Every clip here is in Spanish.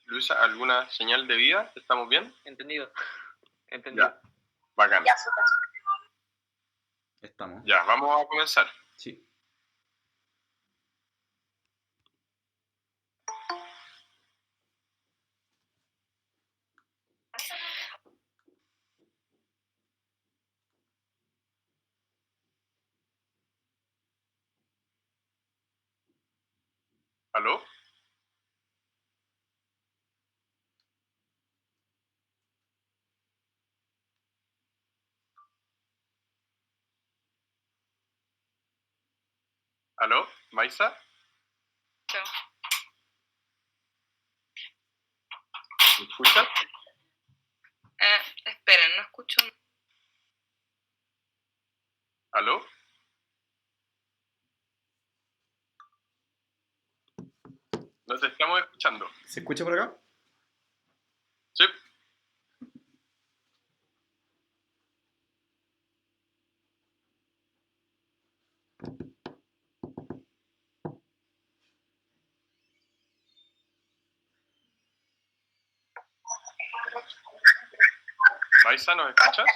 Luisa, ¿alguna señal de vida? ¿Estamos bien? Entendido. Ya, bacán. Ya, súper. Estamos. Ya, vamos a comenzar. Sí. ¿Aló? ¿Aló? ¿Maisa? Chao. ¿Me escuchas? Esperen, no escucho. ¿Aló? ¿Nos estamos escuchando? ¿Se escucha por acá? Sí. ¿Maisa, nos escuchas?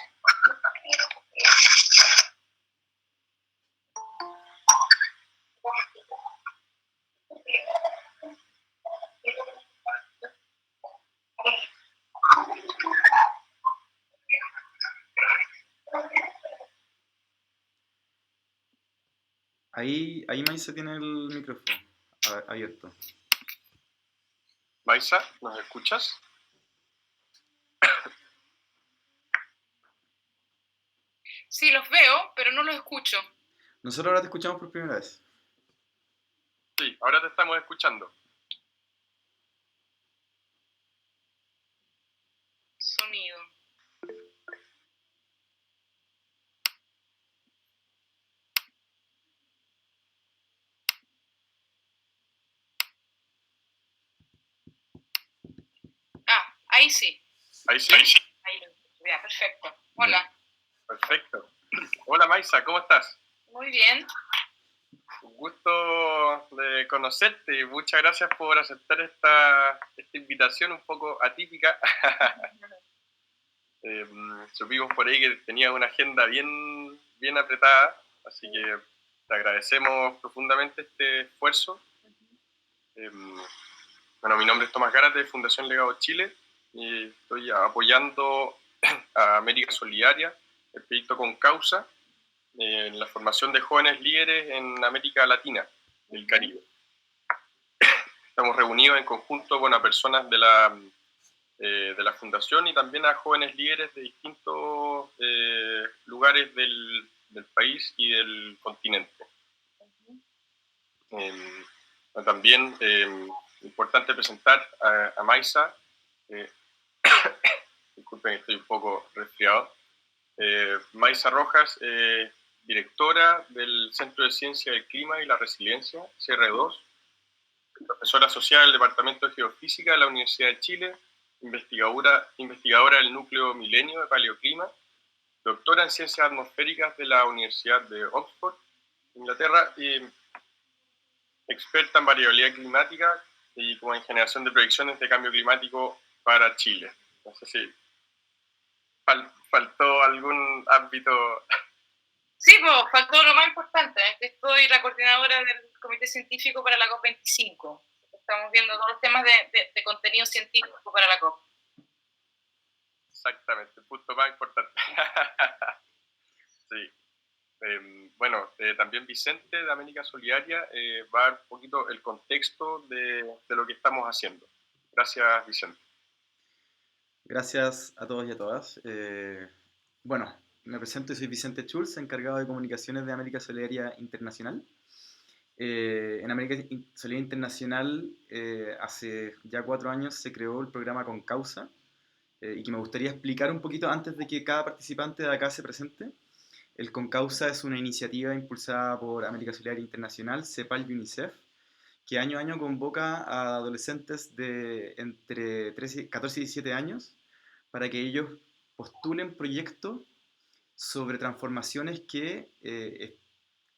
Ahí Maisa tiene el micrófono abierto. ¿Maisa, nos escuchas? Sí, los veo, pero no los escucho. Nosotros ahora te escuchamos por primera vez. Sí, ahora te estamos escuchando. Sonido. Ahí sí. ¿Ahí sí? Ahí lo escucho. Ya, perfecto. Hola. Perfecto. Hola Maisa, ¿cómo estás? Muy bien. Un gusto de conocerte y muchas gracias por aceptar esta invitación un poco atípica. Supimos por ahí que tenías una agenda bien apretada, así que te agradecemos profundamente este esfuerzo. Bueno, mi nombre es Tomás Gárate de Fundación Legado Chile y estoy apoyando a América Solidaria, el proyecto Con Causa, en la formación de jóvenes líderes en América Latina y el Caribe. Estamos reunidos en conjunto con a personas de la fundación y también a jóvenes líderes de distintos lugares del país y del continente. También importante presentar a Maisa. Disculpen, estoy un poco resfriado. Maisa Rojas, directora del Centro de Ciencia del Clima y la Resiliencia, CR2, profesora asociada del Departamento de Geofísica de la Universidad de Chile, investigadora del Núcleo Milenio de Paleoclima, doctora en Ciencias Atmosféricas de la Universidad de Oxford, Inglaterra, y experta en variabilidad climática y como en generación de proyecciones de cambio climático para Chile. No sé si faltó algún ámbito. Sí, pues faltó lo más importante, que soy la coordinadora del Comité Científico para la COP25. Estamos viendo todos los temas de contenido científico para la COP. Exactamente, el punto más importante. Sí. Bueno, también Vicente de América Solidaria va a dar un poquito el contexto de lo que estamos haciendo. Gracias, Vicente. Gracias a todos y a todas. Bueno, me presento, soy Vicente Schulz, encargado de comunicaciones de América Solidaria Internacional. En América Solidaria Internacional, hace ya 4 años se creó el programa Con Causa, y que me gustaría explicar un poquito antes de que cada participante de acá se presente. El Con Causa es una iniciativa impulsada por América Solidaria Internacional, CEPAL y UNICEF, que año a año convoca a adolescentes de entre 14 y 17 años para que ellos postulen proyectos sobre transformaciones que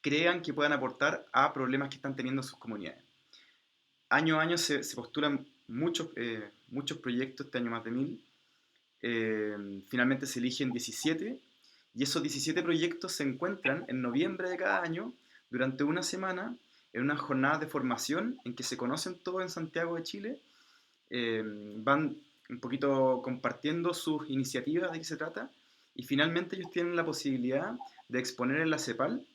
crean que puedan aportar a problemas que están teniendo sus comunidades. Año a año se postulan muchos proyectos, este año más de 1000. Finalmente se eligen 17 y esos 17 proyectos se encuentran en noviembre de cada año durante una semana en unas jornadas de formación en que se conocen todos en Santiago de Chile, van un poquito compartiendo sus iniciativas, de qué se trata, y finalmente ellos tienen la posibilidad de exponer en la CEPAL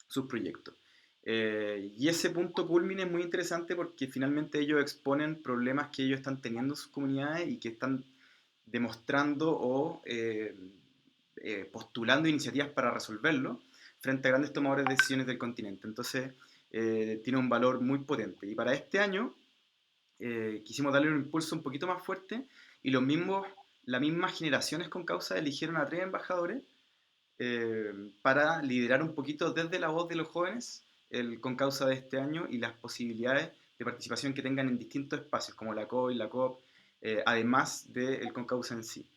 sus proyectos. Y ese punto culmine es muy interesante porque finalmente ellos exponen problemas que ellos están teniendo en sus comunidades y que están demostrando o postulando iniciativas para resolverlo frente a grandes tomadores de decisiones del continente. Entonces, tiene un valor muy potente. Y para este año quisimos darle un impulso un poquito más fuerte y las mismas generaciones con causa eligieron a 3 embajadores para liderar un poquito desde la voz de los jóvenes el Concausa de este año y las posibilidades de participación que tengan en distintos espacios como la COI, la COP, además del Concausa en sí.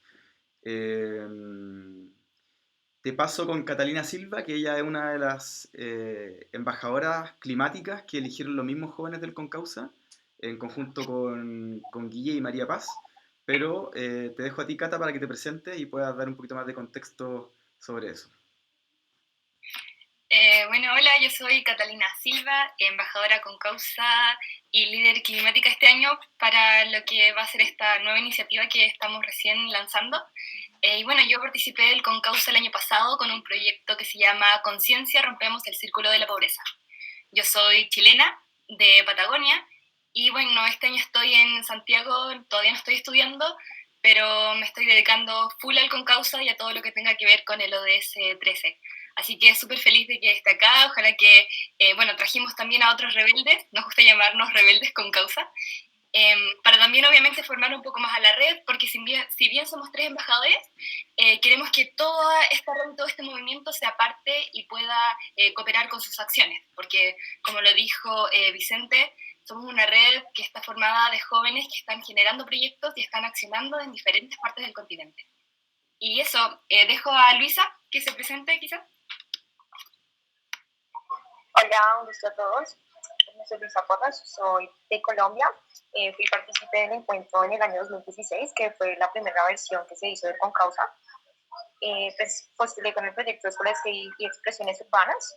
Te paso con Catalina Silva, que ella es una de las embajadoras climáticas que eligieron los mismos jóvenes del Concausa, en conjunto con Guille y María Paz. Pero te dejo a ti, Cata, para que te presentes y puedas dar un poquito más de contexto sobre eso. Bueno, hola, yo soy Catalina Silva, embajadora con causa y líder climática este año para lo que va a ser esta nueva iniciativa que estamos recién lanzando. Y bueno, yo participé del Concausa el año pasado con un proyecto que se llama Conciencia, rompemos el círculo de la pobreza. Yo soy chilena, de Patagonia, y bueno, este año estoy en Santiago, todavía no estoy estudiando, pero me estoy dedicando full al Concausa y a todo lo que tenga que ver con el ODS 13. Así que súper feliz de que esté acá, ojalá que, bueno, trajimos también a otros rebeldes, nos gusta llamarnos rebeldes con causa, para también obviamente formar un poco más a la red, porque si bien somos 3 embajadores, queremos que toda esta red, todo este movimiento sea parte y pueda cooperar con sus acciones, porque como lo dijo Vicente, somos una red que está formada de jóvenes que están generando proyectos y están accionando en diferentes partes del continente. Y eso, dejo a Luisa que se presente quizás. Hola, un gusto a todos. Soy Luisa Porras, soy de Colombia. Fui partícipe del encuentro en el año 2016, que fue la primera versión que se hizo del Concausa. Pues postulé con el proyecto de Escuelas y Expresiones Urbanas.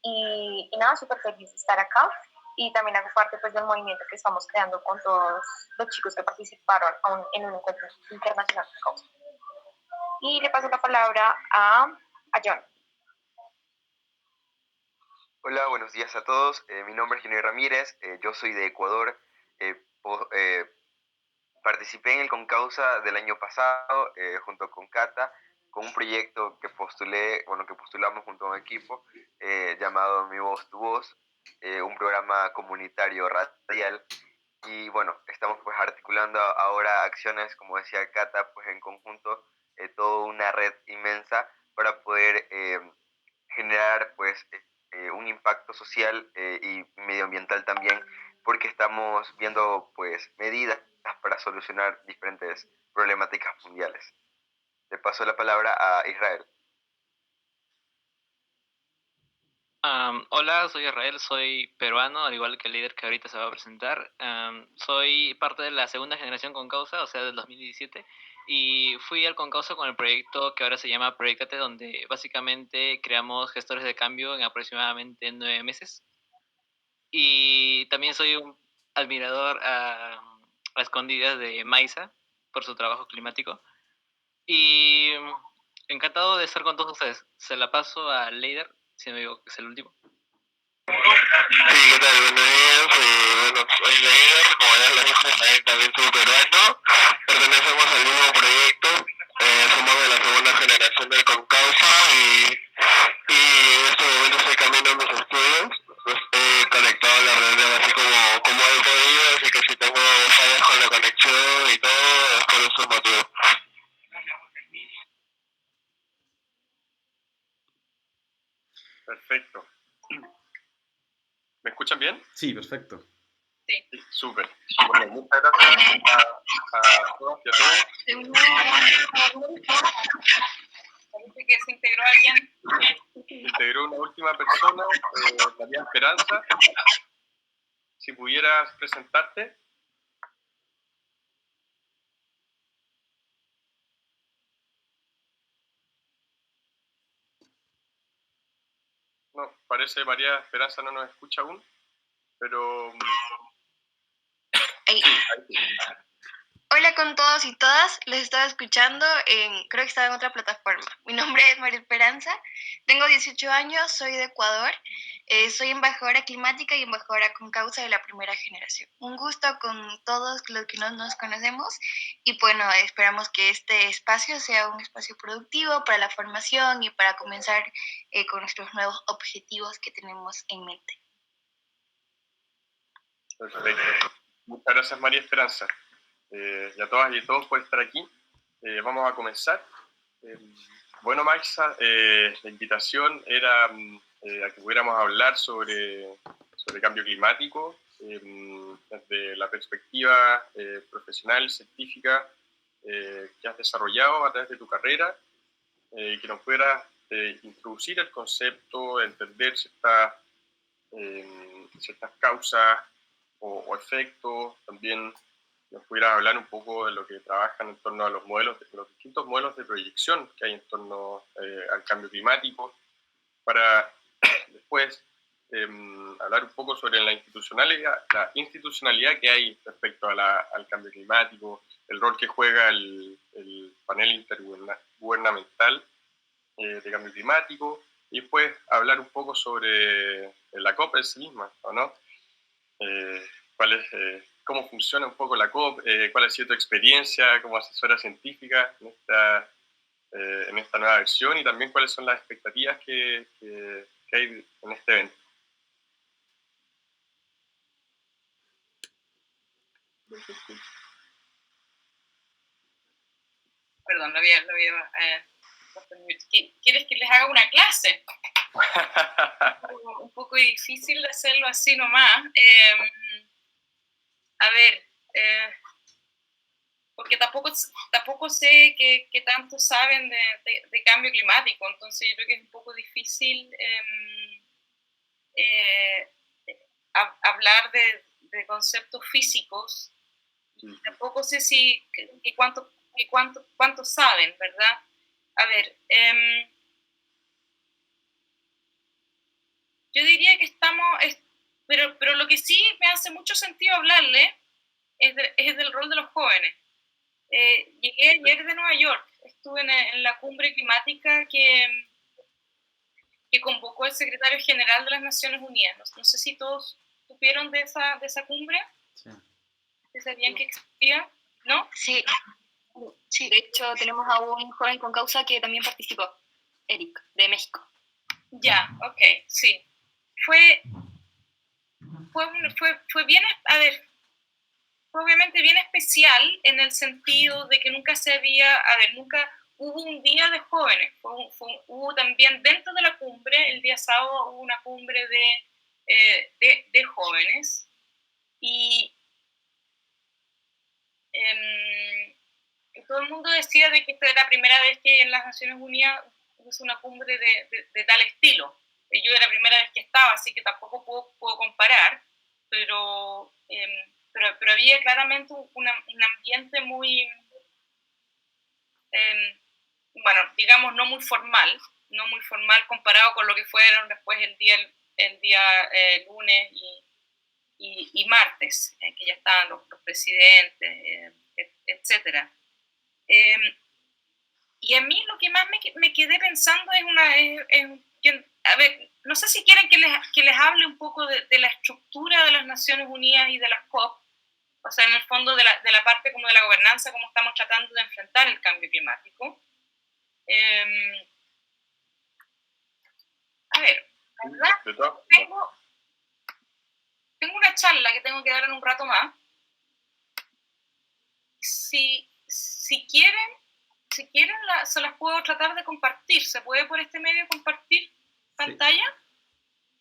Y nada, súper feliz de estar acá. Y también hago parte pues, del movimiento que estamos creando con todos los chicos que participaron en un encuentro internacional de Concausa. Y le paso la palabra a John. Hola, buenos días a todos. Mi nombre es Johnny Ramírez, yo soy de Ecuador. Participé en el Concausa del año pasado junto con Cata, con un proyecto que postulamos junto a un equipo llamado Mi Voz, Tu Voz, un programa comunitario radial. Y bueno, estamos pues articulando ahora acciones, como decía Cata, pues en conjunto, toda una red inmensa para poder generar pues un impacto social y medioambiental también, porque estamos viendo pues medidas para solucionar diferentes problemáticas mundiales. Le paso la palabra a Israel. Hola, soy Israel, soy peruano, al igual que el líder que ahorita se va a presentar. Soy parte de la segunda generación Concausa, o sea, del 2017, y fui al Concausa con el proyecto que ahora se llama Proyectate, donde básicamente creamos gestores de cambio en aproximadamente 9 meses. Y también soy un admirador a escondidas de Maisa por su trabajo climático. Y encantado de estar con todos ustedes. Se la paso a Leider, si no me digo que es el último. Sí, ¿qué tal? Buenos días. Bueno, soy Leider, como ya lo dijo Israel, también soy peruano. Pertenecemos al mismo proyecto. Somos de la segunda generación del Concausa y en este momento estoy cambiando mis estudios. Estoy conectado a la red así como he podido, así que si tengo fallas con la conexión y todo, es por ese motivo. Perfecto. ¿Me escuchan bien? Sí, perfecto. Sí. Súper. Bueno, muchas gracias a todas y a todos. Parece que se integró alguien. Se integró una última persona, María Esperanza. Si pudieras presentarte. No, parece María Esperanza no nos escucha aún, pero Ahí. sí, ahí sí. Hola con todos y todas, les estaba escuchando, creo que estaba en otra plataforma. Mi nombre es María Esperanza, tengo 18 años, soy de Ecuador, soy embajadora climática y embajadora con causa de la primera generación. Un gusto con todos los que no nos conocemos y bueno, esperamos que este espacio sea un espacio productivo para la formación y para comenzar con nuestros nuevos objetivos que tenemos en mente. Perfecto. Muchas gracias, María Esperanza. Y a todas y a todos por estar aquí. Vamos a comenzar. Bueno, Maxa, la invitación era a que pudiéramos hablar sobre cambio climático desde la perspectiva profesional, científica que has desarrollado a través de tu carrera y que nos pudieras introducir el concepto, entender ciertas causas o efectos, también nos pudieras hablar un poco de lo que trabajan en torno a los modelos, los distintos modelos de proyección que hay en torno al cambio climático, para después hablar un poco sobre la institucionalidad que hay respecto al cambio climático, el rol que juega el panel intergubernamental de cambio climático, y después hablar un poco sobre la COP en sí misma, ¿o no? Cómo funciona un poco la COP, cuál ha sido tu experiencia como asesora científica en esta nueva versión, y también cuáles son las expectativas que hay en este evento. Perdón, lo había puesto en mute. ¿Quieres que les haga una clase? Un poco difícil de hacerlo así nomás. A ver, porque tampoco sé qué tanto saben de cambio climático, entonces yo creo que es un poco difícil hablar de conceptos físicos. Y tampoco sé cuánto saben, ¿verdad? A ver, yo diría que pero lo que sí me hace mucho sentido hablarle es del rol de los jóvenes. Llegué ayer de Nueva York, estuve en la cumbre climática que convocó el secretario general de las Naciones Unidas. No sé si todos supieron de esa cumbre. Sí. ¿Sabían que existía? ¿No? Sí, sí, de hecho tenemos a un joven con causa que también participó, Eric, de México. Ya, ok, sí. Fue bien, a ver, fue obviamente bien especial en el sentido de que nunca hubo un día de jóvenes, hubo también dentro de la cumbre, el día sábado hubo una cumbre de jóvenes y todo el mundo decía de que esta era la primera vez que en las Naciones Unidas hubo una cumbre de tal estilo. Yo era la primera vez que estaba, así que tampoco puedo comparar, pero había claramente un ambiente muy, bueno, digamos, no muy formal comparado con lo que fueron después el día lunes y martes, que ya estaban los presidentes, etcétera. Y a mí lo que más me quedé pensando a ver, no sé si quieren que les hable un poco de la estructura de las Naciones Unidas y de las COP, o sea, en el fondo de la parte como de la gobernanza, cómo estamos tratando de enfrentar el cambio climático. A ver, ¿verdad? Tengo una charla que tengo que dar en un rato más. Si quieren, se las puedo tratar de compartir. ¿Se puede por este medio compartir pantalla?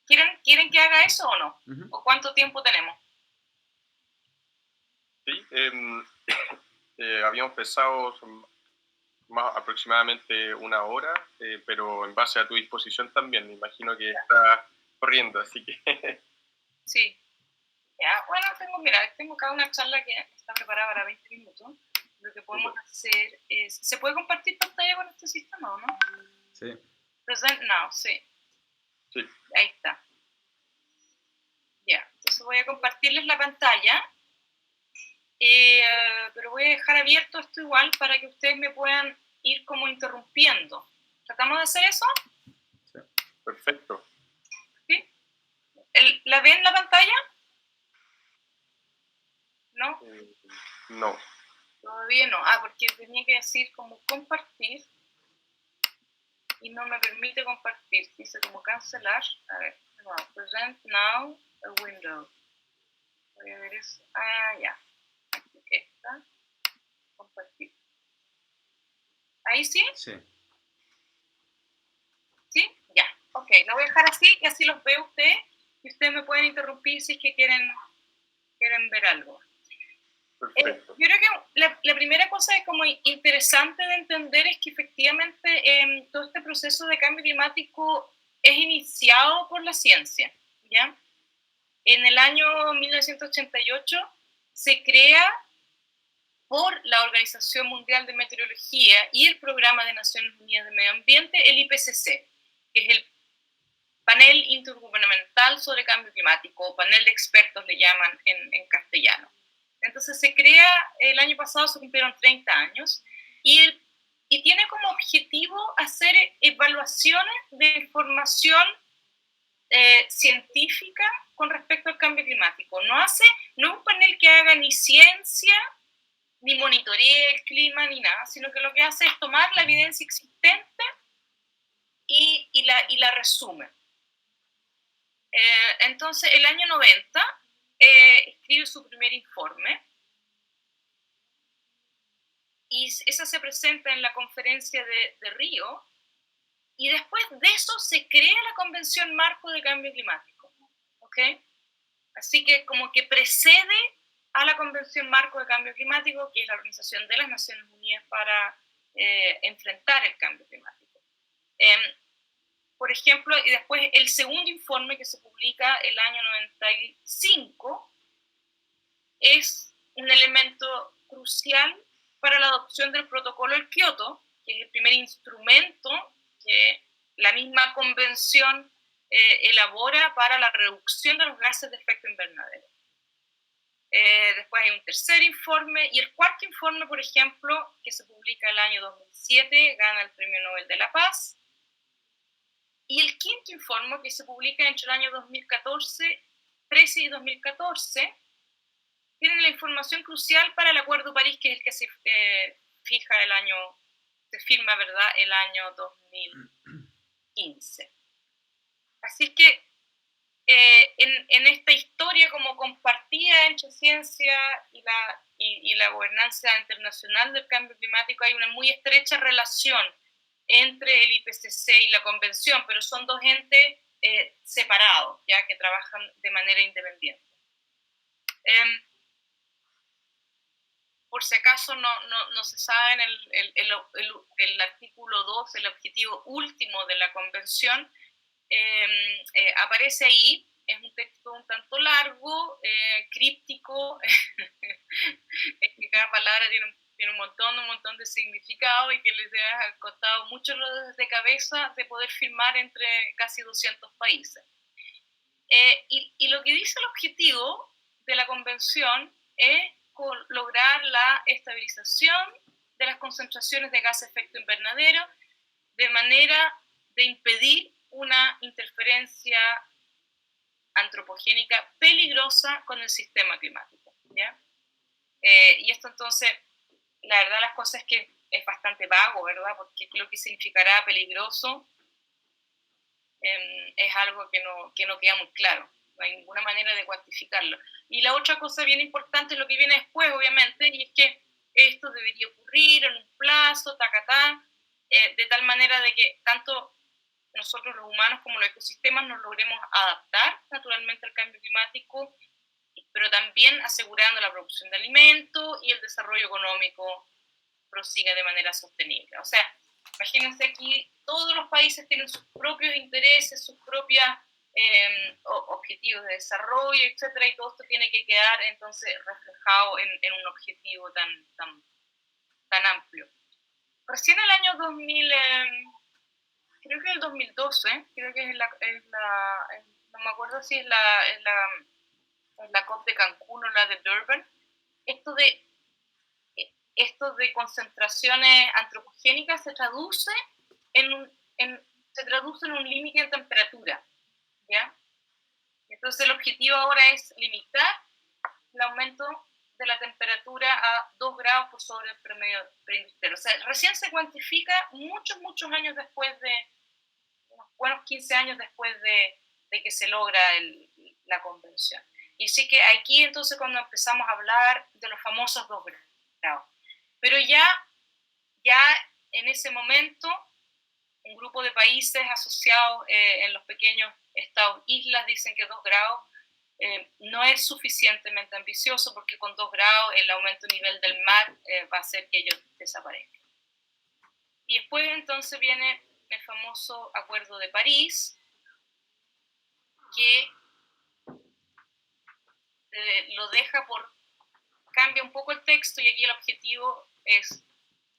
Sí. ¿Quieren que haga eso o no? Uh-huh. ¿O cuánto tiempo tenemos? Sí, habíamos pensado más aproximadamente una hora, pero en base a tu disposición también. Me imagino que está corriendo, así que... Sí. Ya, bueno, tengo cada una charla que está preparada para 20 minutos. Lo que podemos hacer es... ¿Se puede compartir pantalla con este sistema o no? Sí. Present now, sí. Sí. Ahí está. Ya, entonces voy a compartirles la pantalla, pero voy a dejar abierto esto igual para que ustedes me puedan ir como interrumpiendo. ¿Tratamos de hacer eso? Sí. Perfecto. ¿Sí? ¿La ven la pantalla? ¿No? No. Todavía no. Porque tenía que decir como compartir y no me permite compartir. Dice como cancelar. A ver, no, present now a window. Voy a ver eso. Ya. Aquí está. Compartir. ¿Ahí sí? Sí. ¿Sí? Ya. Ok, lo voy a dejar así y así los veo ustedes y ustedes me pueden interrumpir si es que quieren ver algo. Perfecto. Yo creo que la primera cosa es como interesante de entender es que efectivamente todo este proceso de cambio climático es iniciado por la ciencia, ¿ya? En el año 1988 se crea por la Organización Mundial de Meteorología y el Programa de Naciones Unidas de Medio Ambiente, el IPCC, que es el Panel Intergubernamental sobre Cambio Climático, o panel de expertos le llaman en castellano. Entonces se crea, el año pasado se cumplieron 30 años, y tiene como objetivo hacer evaluaciones de información científica con respecto al cambio climático. No es un panel que haga ni ciencia, ni monitoree el clima, ni nada, sino que lo que hace es tomar la evidencia existente y la resume. Entonces, el año 90 escribe su primer informe y esa se presenta en la conferencia de Río, y después de eso se crea la Convención Marco de Cambio Climático. ¿Ok? Así que como que precede a la Convención Marco de Cambio Climático, que es la Organización de las Naciones Unidas para enfrentar el cambio climático. Por ejemplo, y después el segundo informe que se publica el año 95 es un elemento crucial para la adopción del protocolo del Kioto, que es el primer instrumento que la misma convención elabora para la reducción de los gases de efecto invernadero. Después hay un tercer informe, y el cuarto informe, por ejemplo, que se publica el año 2007, gana el Premio Nobel de la Paz. Y el quinto informe, que se publica entre el año 2013 y 2014, tiene la información crucial para el Acuerdo de París, que es el que se firma, ¿verdad?, el año 2015. Así que en esta historia como compartida entre ciencia y la gobernanza internacional del cambio climático hay una muy estrecha relación entre el IPCC y la Convención, pero son dos entes separados, ya que trabajan de manera independiente. Por si acaso no se sabe, en el artículo 2, el objetivo último de la Convención, aparece ahí. Es un texto un tanto largo, críptico, es que cada palabra tiene un montón de significado, y que les ha costado muchos rodeos de cabeza de poder firmar entre casi 200 países. Y lo que dice el objetivo de la Convención es lograr la estabilización de las concentraciones de gases de efecto invernadero de manera de impedir una interferencia antropogénica peligrosa con el sistema climático, ¿ya? Y esto entonces, la verdad las cosas es que es bastante vago, ¿verdad? Porque lo que significará peligroso es algo que no queda muy claro. No hay ninguna manera de cuantificarlo. Y la otra cosa bien importante es lo que viene después, obviamente, y es que esto debería ocurrir en un plazo, de tal manera de que tanto nosotros los humanos como los ecosistemas nos logremos adaptar naturalmente al cambio climático, pero también asegurando la producción de alimentos y el desarrollo económico prosiga de manera sostenible. O sea, imagínense aquí, todos los países tienen sus propios intereses, sus propios objetivos de desarrollo, etcétera, y todo esto tiene que quedar entonces reflejado en un objetivo tan amplio. Recién el año creo que el 2012, creo que no me acuerdo si es la COP de Cancún o la de Durban, esto de concentraciones antropogénicas se traduce en un límite en temperatura, ¿ya? Entonces el objetivo ahora es limitar el aumento de la temperatura a 2 grados por sobre el promedio preindustrial. O sea, recién se cuantifica muchos años después unos buenos 15 años después de que se logra la convención. Y sí que aquí entonces cuando empezamos a hablar de los famosos 2 grados. Pero ya en ese momento, un grupo de países asociados en los pequeños estados islas dicen que 2 grados no es suficientemente ambicioso porque con 2 grados el aumento del nivel del mar va a hacer que ellos desaparezcan. Y después entonces viene el famoso Acuerdo de París, que cambia un poco el texto y aquí el objetivo es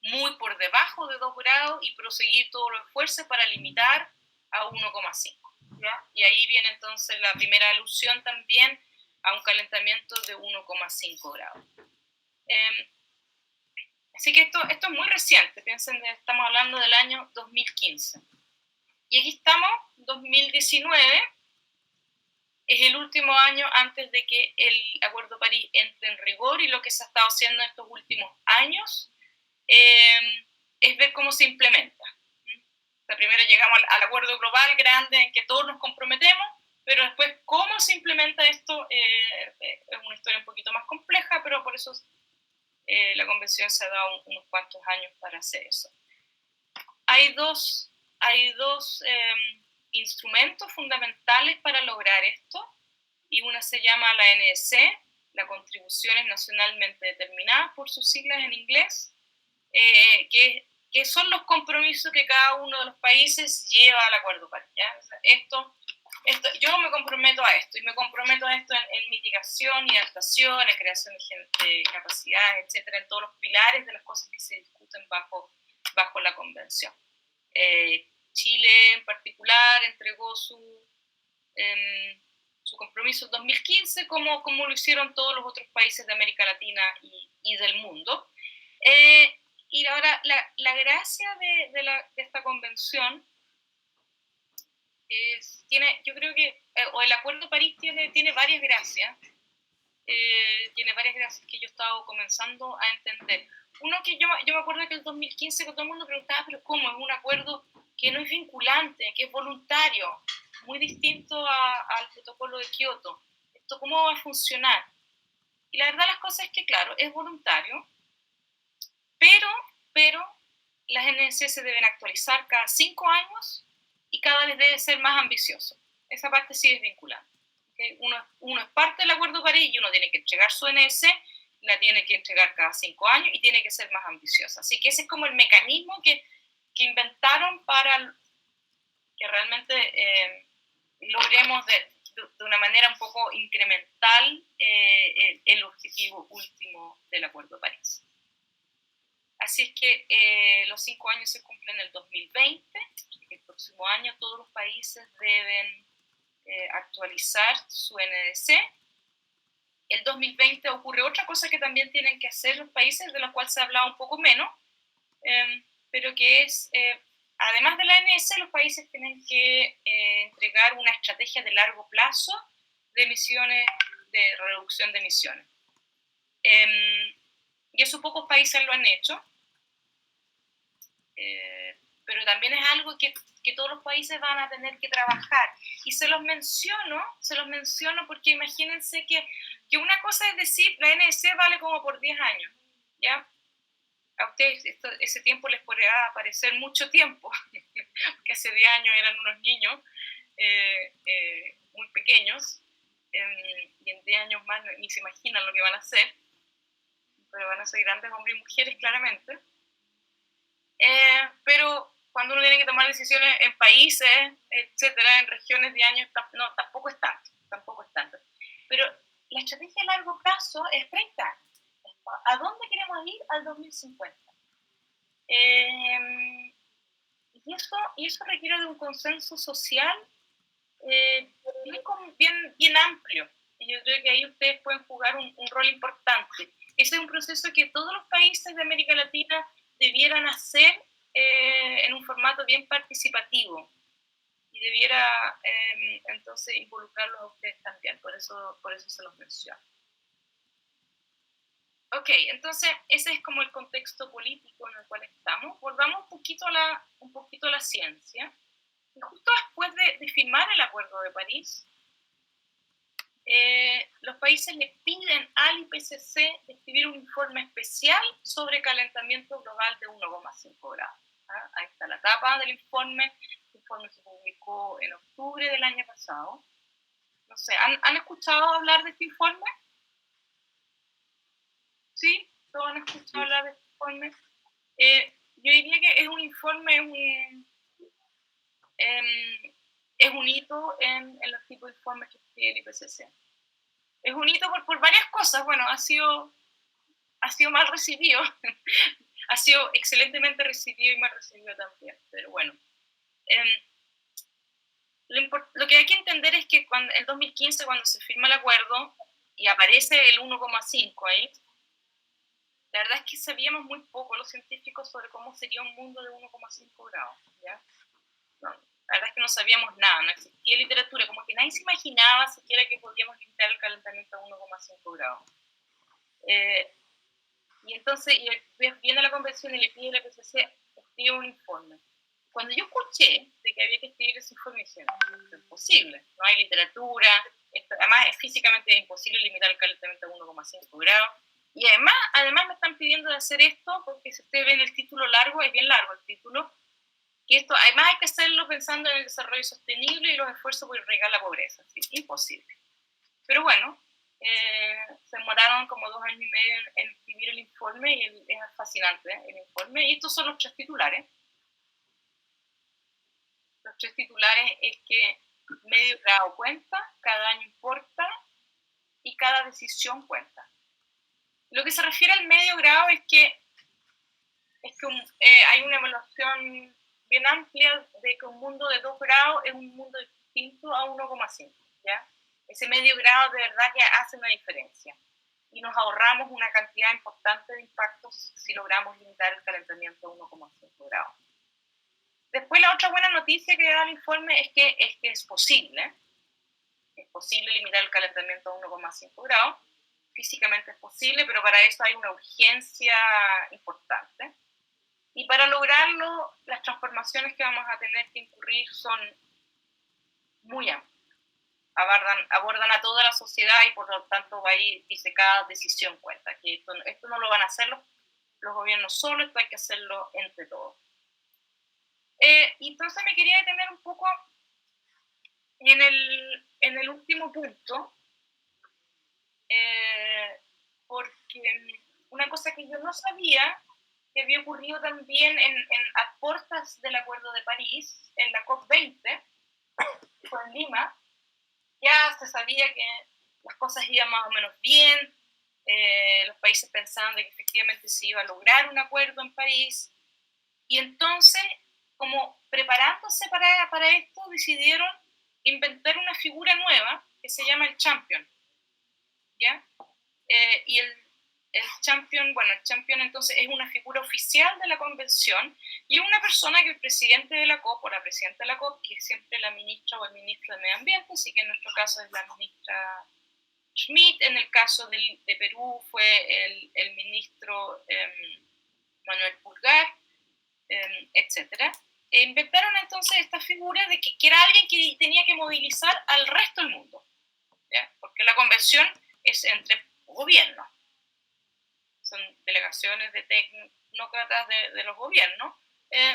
muy por debajo de 2 grados y proseguir todos los esfuerzos para limitar a 1,5. ¿Ya? Y ahí viene entonces la primera alusión también a un calentamiento de 1,5 grados. Así que esto es muy reciente, piensen, estamos hablando del año 2015. Y aquí estamos, 2019, es el último año antes de que el Acuerdo de París entre en rigor y lo que se ha estado haciendo en estos últimos años es ver cómo se implementa. O sea, primero llegamos al acuerdo global grande en que todos nos comprometemos, pero después cómo se implementa esto es una historia un poquito más compleja, pero por eso la convención se ha dado unos cuantos años para hacer eso. Hay dos instrumentos fundamentales para lograr esto, y una se llama la NDC, la Contribuciones Nacionalmente Determinadas, por sus siglas en inglés, que son los compromisos que cada uno de los países lleva al Acuerdo de París. Yo me comprometo a esto, y me comprometo a esto en mitigación y adaptación, en creación de capacidades, etcétera, en todos los pilares de las cosas que se discuten bajo la convención. Chile en particular entregó su compromiso en 2015, como lo hicieron todos los otros países de América Latina y del mundo. Y ahora, la gracia de esta convención yo creo que, el Acuerdo de París tiene varias gracias. Tiene varias gracias que yo he estado comenzando a entender. Uno que yo me acuerdo que en el 2015 que todo el mundo preguntaba, pero ¿cómo? Es un acuerdo que no es vinculante, que es voluntario, muy distinto al protocolo de Kioto. ¿Esto cómo va a funcionar? Y la verdad las cosas es que, claro, es voluntario, pero las NDC se deben actualizar cada 5 años y cada vez debe ser más ambicioso. Esa parte sí es vinculante. ¿Okay? Uno es parte del Acuerdo de París y uno tiene que entregar su NDC, la tiene que entregar cada 5 años y tiene que ser más ambiciosa. Así que ese es como el mecanismo que inventaron para que realmente logremos de una manera un poco incremental el objetivo último del Acuerdo de París. Así es que los 5 años se cumplen en el 2020, el próximo año todos los países deben actualizar su NDC. El 2020 ocurre otra cosa que también tienen que hacer los países, de los cuales se ha hablado un poco menos, pero que es, además de la NDC, los países tienen que entregar una estrategia de largo plazo de emisiones, de reducción de emisiones. Y eso pocos países lo han hecho, pero también es algo que todos los países van a tener que trabajar. Y se los menciono porque imagínense que una cosa es decir, la NDC vale como por 10 años, ¿ya? A ustedes ese tiempo les podrá parecer mucho tiempo, porque hace 10 años eran unos niños muy pequeños, y en 10 años más ni se imaginan lo que van a hacer, pero van a ser grandes hombres y mujeres claramente. Pero cuando uno tiene que tomar decisiones en países, etcétera, en regiones de años, tampoco es tanto. Pero la estrategia a largo plazo es 30 años. ¿A dónde queremos ir? Al 2050. Y eso requiere de un consenso social bien amplio. Y yo creo que ahí ustedes pueden jugar un rol importante. Ese es un proceso que todos los países de América Latina debieran hacer en un formato bien participativo. Y debiera entonces involucrarlos a ustedes también. Por eso se los menciono. Ok, entonces ese es como el contexto político en el cual estamos. Volvamos un poquito a la ciencia. Y justo después de firmar el Acuerdo de París, los países le piden al IPCC escribir un informe especial sobre calentamiento global de 1,5 grados. ¿Ah? Ahí está la tapa del informe. El informe se publicó en octubre del año pasado. No sé, ¿han escuchado hablar de este informe? ¿Sí? ¿Todos han escuchado hablar de este informe? Yo diría que es un informe, es un hito en los tipos de informes que escribe el IPCC. Es un hito por varias cosas. Bueno, ha sido mal recibido, ha sido excelentemente recibido y mal recibido también, pero bueno. Lo que hay que entender es que en el 2015, cuando se firma el acuerdo y aparece el 1,5 ahí, la verdad es que sabíamos muy poco los científicos sobre cómo sería un mundo de 1,5 grados, ¿ya? No, la verdad es que no sabíamos nada, no existía literatura, como que nadie se imaginaba siquiera que podíamos limitar el calentamiento a 1,5 grados. Y entonces viene la convención y le pide a la IPCC escribe un informe. Cuando yo escuché de que había que escribir ese informe, dije, no, es imposible, no hay literatura, además es físicamente imposible limitar el calentamiento a 1,5 grados. Y además me están pidiendo de hacer esto, porque si ustedes ven el título largo, es bien largo el título, que esto además hay que hacerlo pensando en el desarrollo sostenible y los esfuerzos por erradicar la pobreza. ¿Sí? Imposible. Pero bueno, se demoraron como 2 años y medio en escribir el informe, y es fascinante el informe. Y estos son los 3 titulares. Los 3 titulares es que medio grado cuenta, cada año importa y cada decisión cuenta. Lo que se refiere al medio grado es que hay una evaluación bien amplia de que un mundo de 2 grados es un mundo distinto a 1,5, ¿ya? Ese medio grado de verdad que hace una diferencia. Y nos ahorramos una cantidad importante de impactos si logramos limitar el calentamiento a 1,5 grados. Después, la otra buena noticia que da el informe es que es posible. Es posible limitar el calentamiento a 1,5 grados. Físicamente es posible, pero para eso hay una urgencia importante. Y para lograrlo, las transformaciones que vamos a tener que incurrir son muy amplias. Abordan a toda la sociedad y por lo tanto ahí dice cada decisión cuenta. Que esto no lo van a hacer los gobiernos solos, esto hay que hacerlo entre todos. Y entonces me quería detener un poco en el último punto, porque una cosa que yo no sabía que había ocurrido también a puertas del Acuerdo de París, en la COP20, fue en Lima. Ya se sabía que las cosas iban más o menos bien, los países pensaban de que efectivamente se iba a lograr un acuerdo en París, y entonces, como preparándose para esto, decidieron inventar una figura nueva que se llama el champion, ¿ya? Y el champion entonces es una figura oficial de la convención y una persona que el presidente de la COP o la presidenta de la COP, que es siempre la ministra o el ministro de Medio Ambiente, así que en nuestro caso es la ministra Schmidt, en el caso de Perú fue el ministro Manuel Pulgar, etc. Inventaron entonces esta figura de que era alguien que tenía que movilizar al resto del mundo, ¿ya? Porque la convención es entre gobiernos, son delegaciones de tecnócratas de los gobiernos,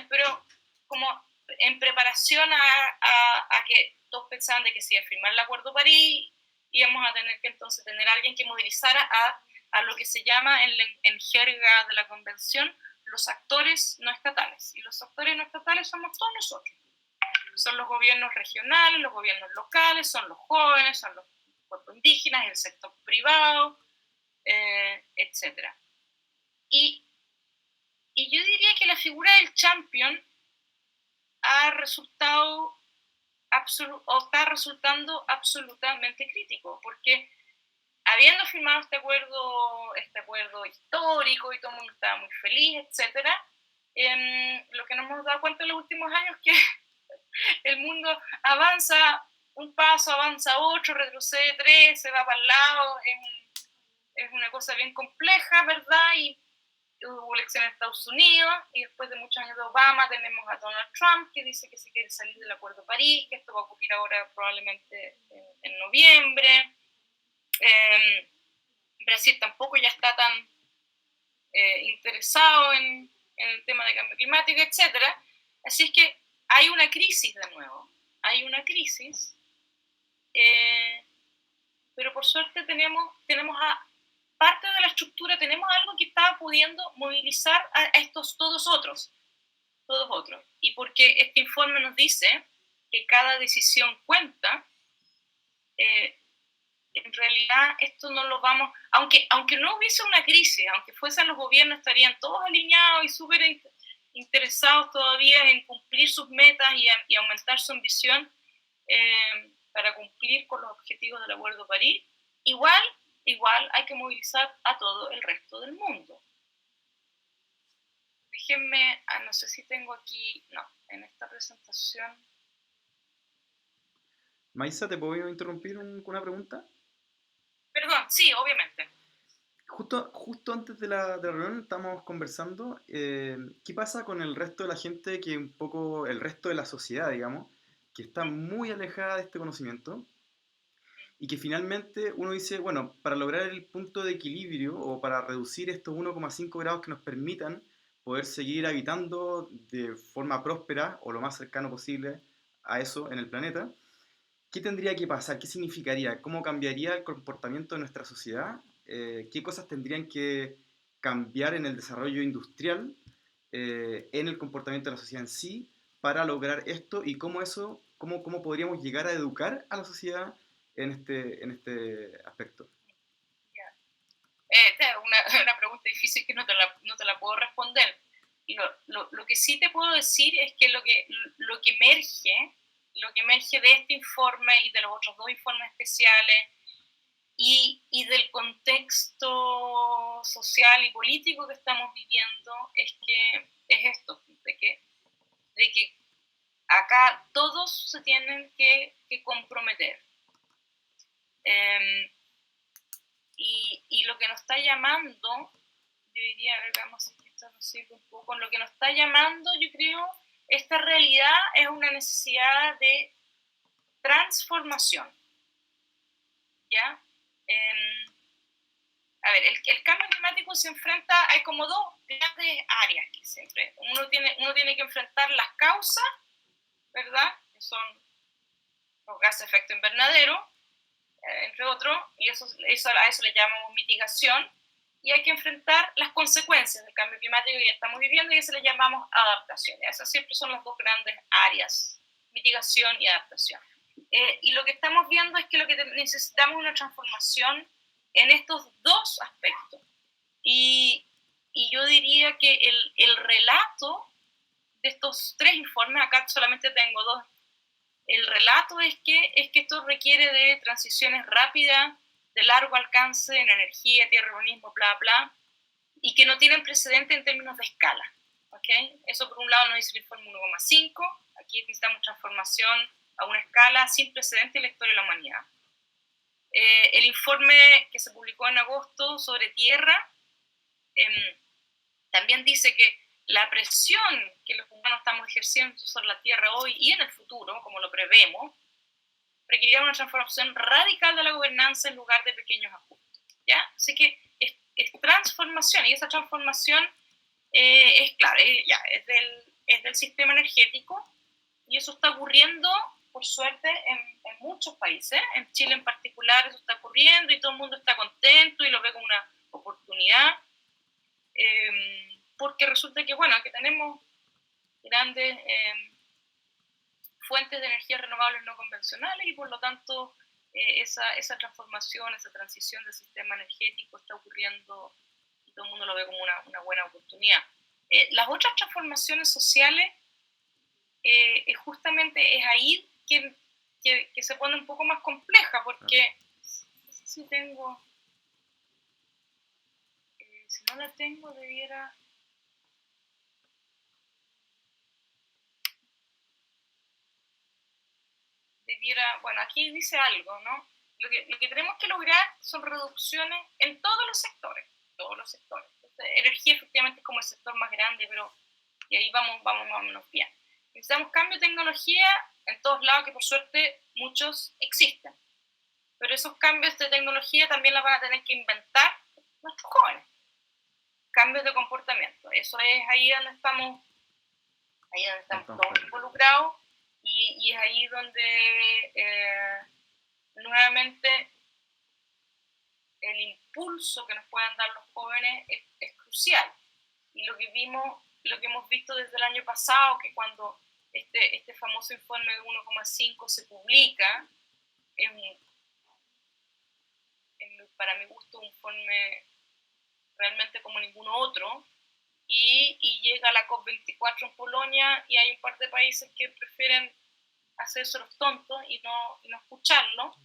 pero como en preparación a que todos pensaban de que si iba a firmar el Acuerdo de París íbamos a tener que entonces tener a alguien que movilizara a lo que se llama en jerga de la convención los actores no estatales. Y los actores no estatales somos todos nosotros. Son los gobiernos regionales, los gobiernos locales, son los jóvenes, son los pueblos indígenas, el sector privado, etc. Y yo diría que la figura del champion ha resultado está resultando absolutamente crítico, porque habiendo firmado este acuerdo histórico y todo el mundo estaba muy feliz, etcétera, lo que nos hemos dado cuenta en los últimos años es que el mundo avanza un paso, avanza otro, retrocede tres, se va para el lado, es una cosa bien compleja, ¿verdad? Y hubo elecciones en Estados Unidos, y después de muchos años de Obama tenemos a Donald Trump, que dice que se quiere salir del Acuerdo de París, que esto va a ocurrir ahora probablemente en noviembre. Brasil tampoco ya está tan interesado en el tema de cambio climático, etc. Así es que hay una crisis de nuevo, hay una crisis, pero por suerte tenemos a parte de la estructura, tenemos algo que está pudiendo movilizar a estos todos otros, y porque este informe nos dice que cada decisión cuenta, en realidad esto no lo vamos, aunque no hubiese una crisis, aunque fuesen los gobiernos, estarían todos alineados y súper interesados todavía en cumplir sus metas y aumentar su ambición para cumplir con los objetivos del Acuerdo de París. Igual hay que movilizar a todo el resto del mundo. Déjenme, no sé si tengo aquí, no, en esta presentación. Maisa, ¿te puedo interrumpir con una pregunta? Perdón, sí, obviamente. Justo antes de la reunión estamos conversando, ¿qué pasa con el resto de la gente, que un poco el resto de la sociedad, digamos, que está muy alejada de este conocimiento? Y que finalmente uno dice, bueno, para lograr el punto de equilibrio o para reducir estos 1,5 grados que nos permitan poder seguir habitando de forma próspera o lo más cercano posible a eso en el planeta, ¿qué tendría que pasar? ¿Qué significaría? ¿Cómo cambiaría el comportamiento de nuestra sociedad? ¿Qué cosas tendrían que cambiar en el desarrollo industrial, en el comportamiento de la sociedad en sí, para lograr esto? ¿Y cómo podríamos llegar a educar a la sociedad en este aspecto? Esta es una pregunta difícil que no te la puedo responder. Lo que sí te puedo decir es que lo que emerge de este informe y de los otros dos informes especiales y del contexto social y político que estamos viviendo es esto, de que acá todos se tienen que comprometer. Y lo que nos está llamando, yo diría, a ver, veamos si esto nos sirve un poco, lo que nos está llamando, yo creo, esta realidad es una necesidad de transformación, ¿ya? A ver, el cambio climático se enfrenta, hay como dos grandes áreas que siempre, uno tiene que enfrentar las causas, ¿verdad? Que son los gases de efecto invernadero, entre otros, y a eso le llamamos mitigación, y hay que enfrentar las consecuencias del cambio climático que ya estamos viviendo, y a eso le llamamos adaptación. Esas siempre son las dos grandes áreas, mitigación y adaptación. Y lo que estamos viendo es que lo que necesitamos es una transformación en estos dos aspectos. Y yo diría que el relato de estos tres informes, acá solamente tengo dos, el relato es que esto requiere de transiciones rápidas, de largo alcance en energía, tierra, urbanismo, bla, bla, y que no tienen precedente en términos de escala. ¿Okay? Eso por un lado nos dice el informe 1,5, aquí necesitamos transformación a una escala sin precedente en la historia de la humanidad. El informe que se publicó en agosto sobre tierra también dice que la presión que los humanos estamos ejerciendo sobre la tierra hoy y en el futuro, como lo prevemos, requerirá una transformación radical de la gobernanza en lugar de pequeños ajustes, ¿ya? Así que es transformación, y esa transformación es claro, es del sistema energético, y eso está ocurriendo, por suerte, en muchos países. En Chile en particular eso está ocurriendo y todo el mundo está contento y lo ve como una oportunidad, porque resulta que, bueno, que tenemos grandes fuentes de energía renovables no convencionales, y por lo tanto esa transformación, esa transición del sistema energético está ocurriendo y todo el mundo lo ve como una buena oportunidad. Las otras transformaciones sociales justamente es ahí que se pone un poco más compleja, porque no sé si tengo, si no la tengo debiera... Bueno, aquí dice algo, ¿no? Lo que tenemos que lograr son reducciones en todos los sectores, todos los sectores. Entonces, energía efectivamente es como el sector más grande, pero y ahí vamos más o menos bien. Necesitamos cambio de tecnología en todos lados, que por suerte muchos existen. Pero esos cambios de tecnología también los van a tener que inventar nuestros jóvenes. Cambios de comportamiento. Eso es ahí donde estamos todos involucrados, y es ahí donde nuevamente el impulso que nos puedan dar los jóvenes es crucial. Y lo que hemos visto desde el año pasado, que cuando este famoso informe de 1,5 se publica, es para mi gusto un informe realmente como ninguno otro, y llega a la COP24 en Polonia, y hay un par de países que prefieren hacerse los tontos y no escucharlo.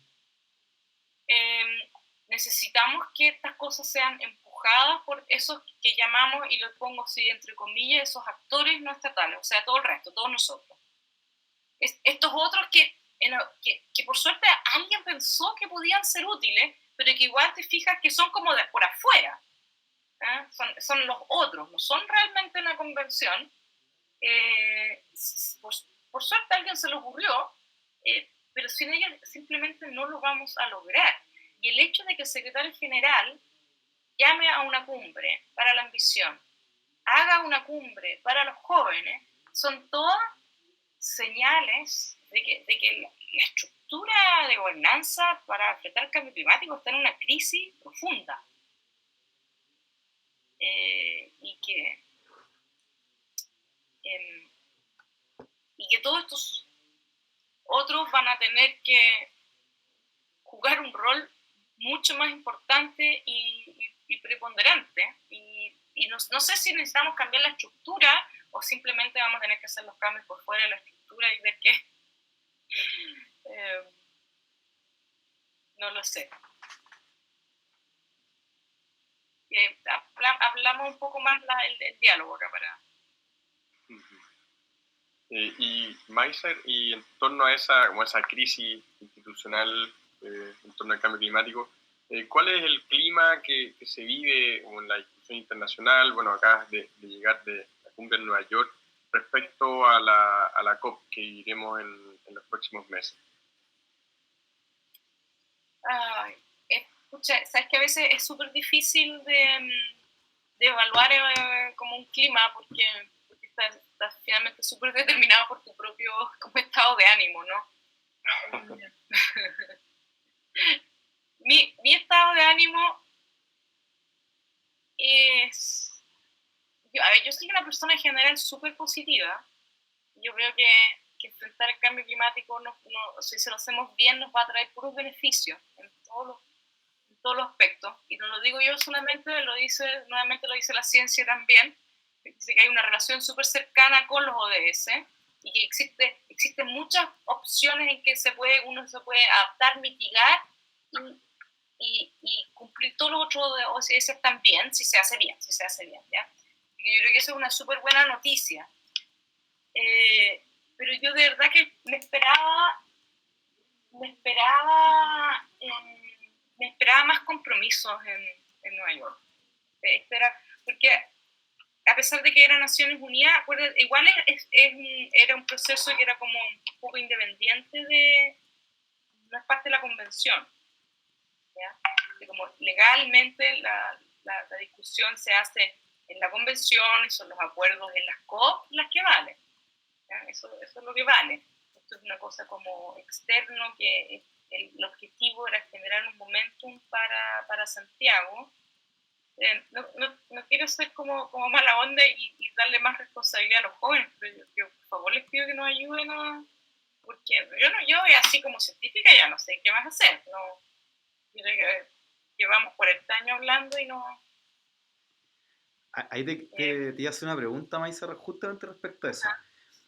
Necesitamos que estas cosas sean empujadas por esos que llamamos, y lo pongo así entre comillas, esos actores no estatales, o sea, todo el resto, todos nosotros. Estos otros que por suerte alguien pensó que podían ser útiles, pero que igual te fijas que son como de por afuera. Son los otros, no son realmente una convención. Por suerte a alguien se le ocurrió, pero sin ellos simplemente no lo vamos a lograr. Y el hecho de que el secretario general llame a una cumbre para la ambición, haga una cumbre para los jóvenes, son todas señales de que la estructura de gobernanza para enfrentar el cambio climático está en una crisis profunda. Y que todos estos otros van a tener que jugar un rol mucho más importante y preponderante. Y no sé si necesitamos cambiar la estructura o simplemente vamos a tener que hacer los cambios por fuera de la estructura y ver qué. No lo sé. Hablamos un poco más el diálogo acá para... Y Maiser, y en torno a esa crisis institucional en torno al cambio climático, ¿cuál es el clima que se vive en la discusión internacional? Bueno, acabas de llegar de la cumbre en Nueva York, respecto a la COP que iremos en los próximos meses. Escucha, sabes que a veces es súper difícil de evaluar como un clima, porque estás finalmente súper determinado por tu propio como estado de ánimo, ¿no? Mi estado de ánimo es... Yo soy una persona en general súper positiva. Yo creo que enfrentar el cambio climático, si se lo hacemos bien, nos va a traer puros beneficios en todos los aspectos. Y no lo digo yo solamente, nuevamente lo dice la ciencia también. Dice que hay una relación súper cercana con los ODS, y que existen muchas opciones en que uno se puede adaptar, mitigar y cumplir todos los otros ODS también, si se hace bien, ¿ya? Y yo creo que eso es una súper buena noticia. Pero yo de verdad que me esperaba más compromisos en Nueva York. Porque a pesar de que era Naciones Unidas, igual era un proceso que era como un poco independiente no es parte de la convención, ¿ya? Que como legalmente la discusión se hace en la convención, y son los acuerdos en las COP las que valen, ¿ya? Eso es lo que vale. Esto es una cosa como externo, que el objetivo era generar un momentum para Santiago. No quiero ser como mala onda y darle más responsabilidad a los jóvenes, pero yo por favor les pido que nos ayuden porque yo así como científica ya no sé qué más hacer. Llevamos 40 años hablando y no... Ahí te iba a hacer una pregunta, Maísa, justamente respecto a eso.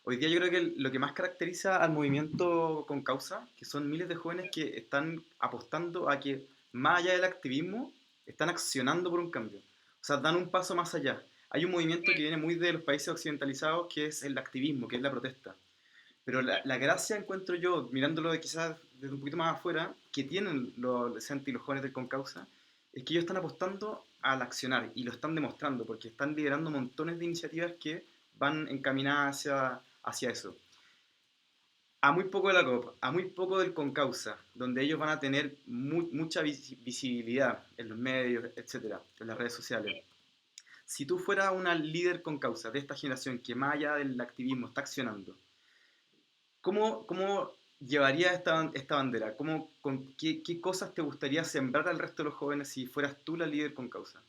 Hoy día yo creo que lo que más caracteriza al movimiento con causa, que son miles de jóvenes que están apostando a que, más allá del activismo, están accionando por un cambio. O sea, dan un paso más allá. Hay un movimiento que viene muy de los países occidentalizados, que es el activismo, que es la protesta. Pero la gracia, encuentro yo, mirándolo quizás desde un poquito más afuera, que tienen los adolescentes y los jóvenes del Concausa, es que ellos están apostando al accionar y lo están demostrando, porque están liderando montones de iniciativas que van encaminadas hacia eso. A muy poco de la COP, a muy poco del Concausa, donde ellos van a tener mucha visibilidad en los medios, etcétera, en las redes sociales. Si tú fueras una líder Concausa de esta generación que más allá del activismo está accionando, ¿cómo llevarías esta bandera? ¿Qué cosas te gustaría sembrar al resto de los jóvenes si fueras tú la líder con causa?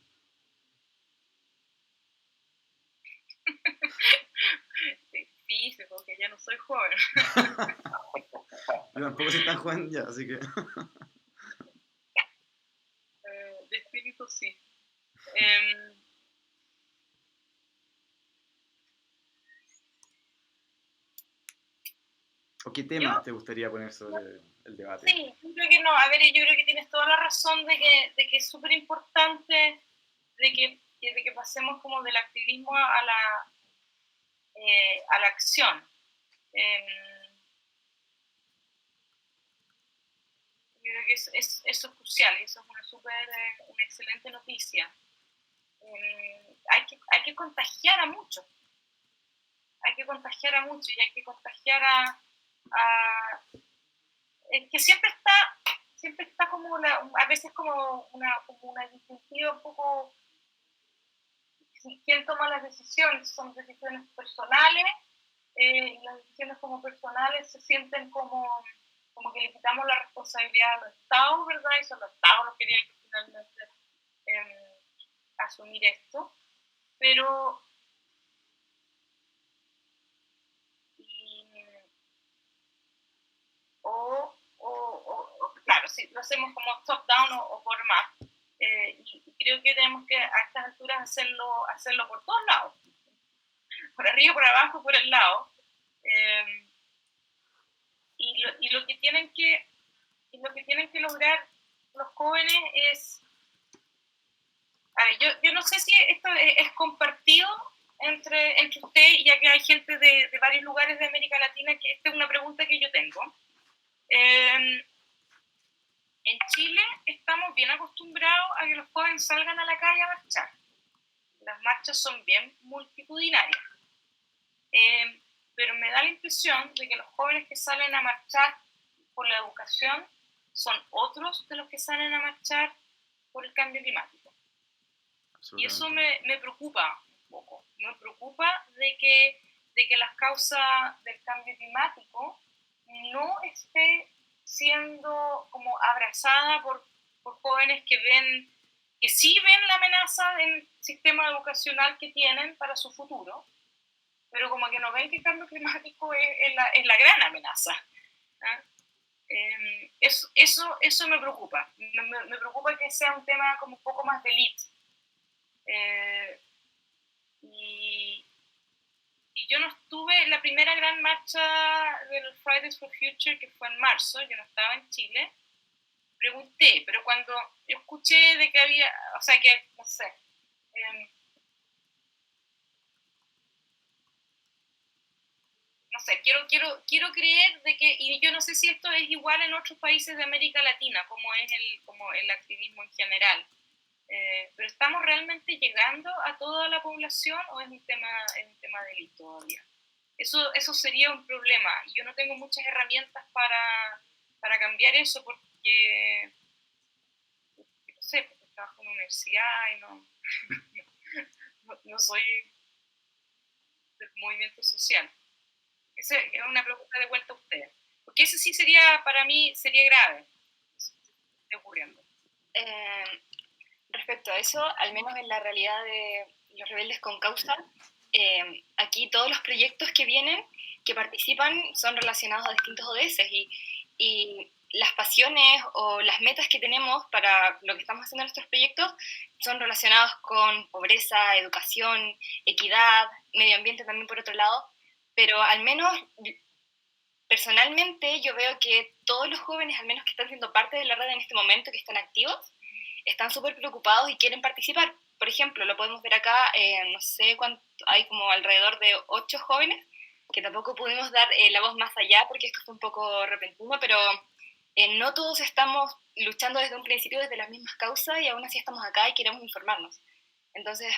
Difícil, porque ya no soy joven. Yo tampoco soy tan joven ya, así que... De espíritu sí. ¿O qué temas te gustaría poner sobre el debate? Sí, yo creo que no. A ver, yo creo que tienes toda la razón de que es súper importante de que pasemos como del activismo a la acción. Yo creo que eso es crucial y eso es una excelente noticia. Hay que contagiar a muchos. Hay que contagiar a muchos y hay que contagiar es que siempre está como a veces como una disyuntiva un poco, quién toma las decisiones, son decisiones personales, y las decisiones como personales se sienten como que le quitamos la responsabilidad a los estados, ¿verdad? Y son los estados los que tienen que finalmente asumir esto, pero claro, si lo hacemos como top-down o bottom-up, y creo que tenemos que a estas alturas hacerlo por todos lados, por arriba, por abajo, por el lado, y lo que tienen que lograr los jóvenes es, a ver, yo no sé si esto es compartido entre ustedes, ya que hay gente de varios lugares de América Latina, que esta es una pregunta que yo tengo. En Chile estamos bien acostumbrados a que los jóvenes salgan a la calle a marchar. Las marchas son bien multitudinarias. Pero me da la impresión de que los jóvenes que salen a marchar por la educación son otros de los que salen a marchar por el cambio climático. Y eso me preocupa un poco. Me preocupa de que las causas del cambio climático no esté siendo como abrazada por jóvenes que sí ven la amenaza del sistema educacional que tienen para su futuro, pero como que no ven que el cambio climático es la gran amenaza. Eso me preocupa. Me preocupa que sea un tema como un poco más de élite. Y yo no estuve en la primera gran marcha del Fridays for Future, que fue en marzo, yo no estaba en Chile. Pregunté, pero cuando yo escuché de que había, o sea que, no sé, no sé, quiero creer de que, y yo no sé si esto es igual en otros países de América Latina, como el activismo en general, pero ¿estamos realmente llegando a toda la población o es un tema de élite todavía? Eso sería un problema, y yo no tengo muchas herramientas para cambiar eso, porque no sé, porque trabajo en una universidad y no soy del movimiento social. Esa es una pregunta de vuelta a ustedes. Porque eso sí sería, para mí, sería grave. Está ocurriendo. Respecto a eso, al menos en la realidad de los rebeldes con causa, aquí todos los proyectos que vienen, que participan, son relacionados a distintos ODS y las pasiones o las metas que tenemos para lo que estamos haciendo en nuestros proyectos son relacionados con pobreza, educación, equidad, medio ambiente también por otro lado, pero al menos personalmente yo veo que todos los jóvenes, al menos que están siendo parte de la red en este momento, que están activos, están súper preocupados y quieren participar. Por ejemplo, lo podemos ver acá, no sé cuánto, hay como alrededor de 8 jóvenes, que tampoco pudimos dar la voz más allá porque esto fue un poco repentino, pero no todos estamos luchando desde un principio desde las mismas causas y aún así estamos acá y queremos informarnos. Entonces,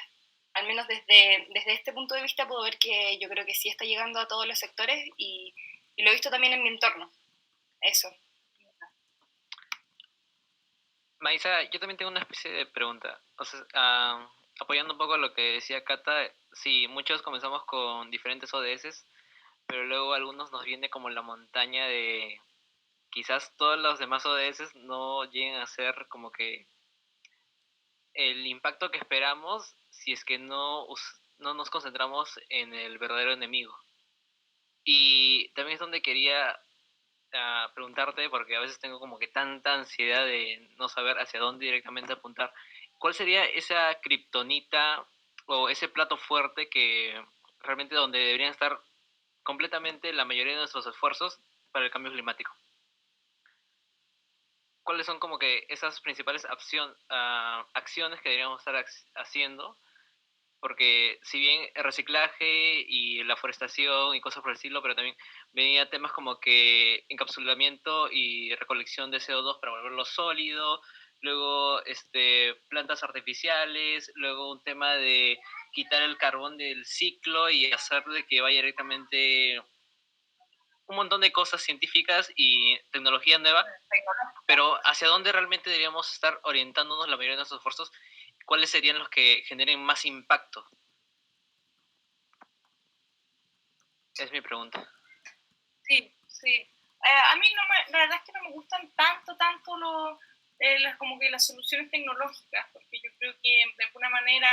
al menos desde este punto de vista puedo ver que yo creo que sí está llegando a todos los sectores y lo he visto también en mi entorno. Eso. Maisa, yo también tengo una especie de pregunta. O sea, apoyando un poco lo que decía Cata, sí, muchos comenzamos con diferentes ODS, pero luego a algunos nos viene como la montaña de quizás todos los demás ODS no lleguen a ser como que el impacto que esperamos si es que no nos concentramos en el verdadero enemigo. Y también es donde quería preguntarte, porque a veces tengo como que tanta ansiedad de no saber hacia dónde directamente apuntar. ¿Cuál sería esa kriptonita o ese plato fuerte que realmente donde deberían estar completamente la mayoría de nuestros esfuerzos para el cambio climático? ¿Cuáles son como que esas principales acciones que deberíamos estar haciendo? Porque si bien el reciclaje y la forestación y cosas por el estilo, pero también venía temas como que encapsulamiento y recolección de CO2 para volverlo sólido, luego plantas artificiales, luego un tema de quitar el carbón del ciclo y hacer de que vaya directamente un montón de cosas científicas y tecnología nueva, pero ¿hacia dónde realmente deberíamos estar orientándonos la mayoría de nuestros esfuerzos? ¿Cuáles serían los que generen más impacto? Es mi pregunta. Sí, sí. A mí la verdad es que no me gustan tanto como que las soluciones tecnológicas, porque yo creo que de alguna manera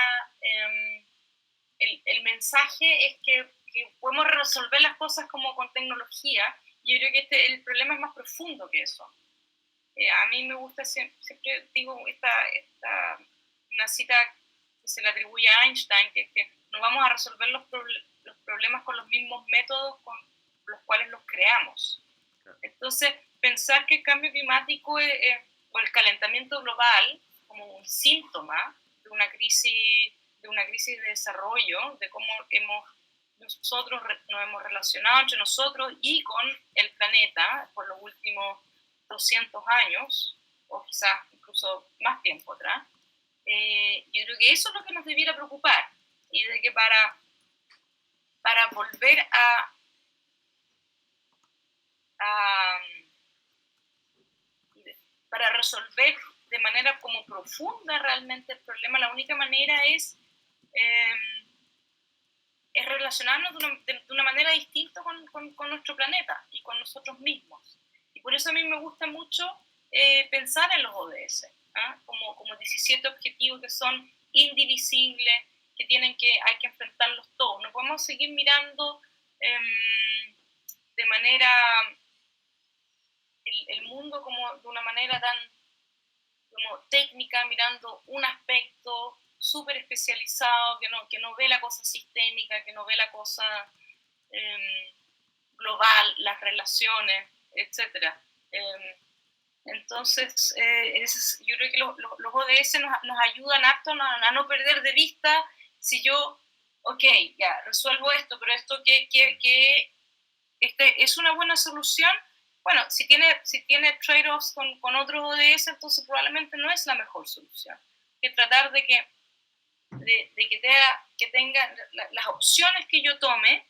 el mensaje es que podemos resolver las cosas como con tecnología, y yo creo que el problema es más profundo que eso. A mí me gusta, siempre digo una cita que se le atribuye a Einstein, que es que no vamos a resolver los problemas con los mismos métodos con los cuales los creamos. Entonces, pensar que el cambio climático o el calentamiento global como un síntoma de una crisis de desarrollo, de cómo nosotros nos hemos relacionado entre nosotros y con el planeta por los últimos 200 años, o quizás incluso más tiempo atrás, yo creo que eso es lo que nos debiera preocupar, y de que para volver para resolver de manera como profunda realmente el problema, la única manera es relacionarnos de una manera distinta con nuestro planeta y con nosotros mismos. Y por eso a mí me gusta mucho pensar en los ODS, como 17 objetivos que son indivisibles, que hay que enfrentarlos todos. No podemos seguir mirando de manera el mundo como de una manera tan como técnica, mirando un aspecto súper especializado, que no ve la cosa sistémica, que no ve la cosa global, las relaciones, etc. Entonces, yo creo que los ODS nos ayudan harto a no perder de vista si yo, ok, ya, resuelvo esto, pero esto es una buena solución. Bueno, si tiene trade-offs con otros ODS, entonces probablemente no es la mejor solución. Que tratar de que tenga las opciones que yo tome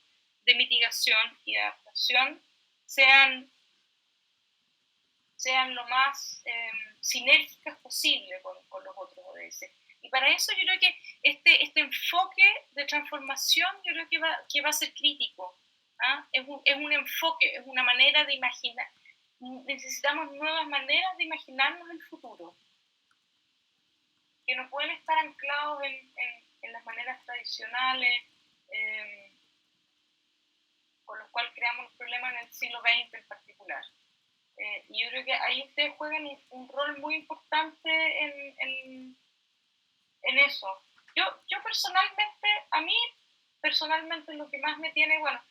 de mitigación y de adaptación sean lo más sinérgicas posible con los otros ODS. Y para eso yo creo que este enfoque de transformación yo creo que va a ser crítico. Es un enfoque, es una manera de imaginar. Necesitamos nuevas maneras de imaginarnos el futuro, que no pueden estar anclados en las maneras tradicionales con los cuales creamos los problemas en el siglo XX en particular. Y yo creo que ahí ustedes juegan un rol muy importante en eso. Yo personalmente, a mí personalmente lo que más me tiene, bueno,